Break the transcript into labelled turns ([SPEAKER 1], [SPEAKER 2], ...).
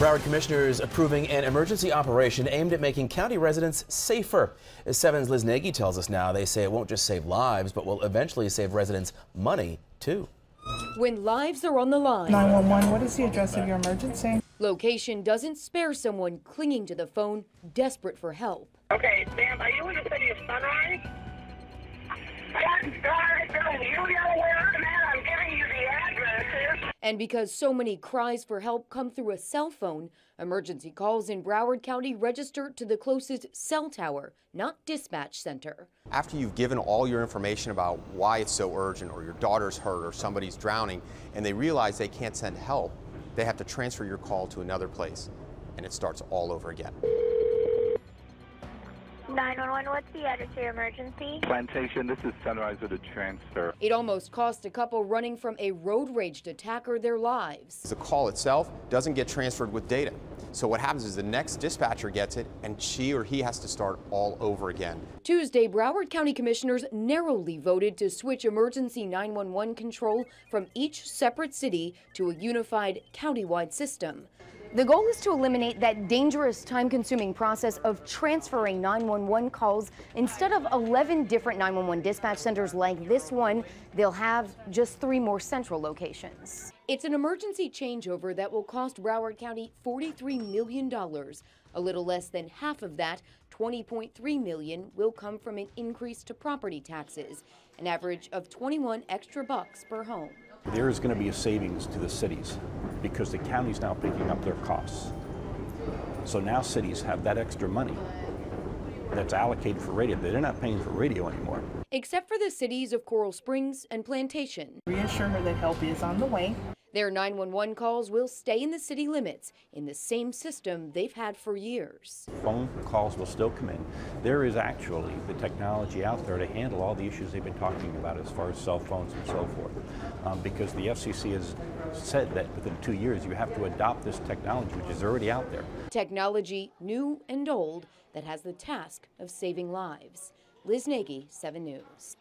[SPEAKER 1] Broward commissioners approving an emergency operation aimed at making county residents safer. As 7's Liz Nagy tells us now, they say it won't just save lives, but will eventually save residents money, too.
[SPEAKER 2] When lives are on the line.
[SPEAKER 3] 911, what is the address of your emergency?
[SPEAKER 2] Location doesn't spare someone clinging to the phone, desperate for help.
[SPEAKER 4] Okay, ma'am, are you in the city of Sunrise? You know where I'm at. I'm giving you the addresses.
[SPEAKER 2] And because so many cries for help come through a cell phone, emergency calls in Broward County register to the closest cell tower, not dispatch center.
[SPEAKER 5] After you've given all your information about why it's so urgent, or your daughter's hurt, or somebody's drowning, and they realize they can't send help, they have to transfer your call to another place, and it starts all over again.
[SPEAKER 6] 911, what's the address of your emergency?
[SPEAKER 7] Plantation, this is Sunrise with a transfer.
[SPEAKER 2] It almost cost a couple running from a road rage attacker their lives.
[SPEAKER 5] The call itself doesn't get transferred with data. So what happens is the next dispatcher gets it, and she or he has to start all over again.
[SPEAKER 2] Tuesday, Broward County commissioners narrowly voted to switch emergency 911 control from each separate city to a unified countywide system. The goal is to eliminate that dangerous, time-consuming process of transferring 911 calls. Instead of 11 different 911 dispatch centers like this one, they'll have just 3 more central locations. It's an emergency changeover that will cost Broward County $43 million. A little less than half of that, $20.3 million, will come from an increase to property taxes, an average of 21 extra bucks per home.
[SPEAKER 8] There is going to be a savings to the cities because the county's now picking up their costs. So now cities have that extra money that's allocated for radio. They're not paying for radio anymore.
[SPEAKER 2] Except for the cities of Coral Springs and Plantation.
[SPEAKER 3] Reassure her that help is on the way.
[SPEAKER 2] Their 911 calls will stay in the city limits in the same system they've had for years.
[SPEAKER 8] Phone calls will still come in. There is actually the technology out there to handle all the issues they've been talking about as far as cell phones and so forth. Because the FCC has said that within 2 years you have to adopt this technology, which is already out there.
[SPEAKER 2] Technology, new and old, that has the task of saving lives. Liz Nagy, 7 News.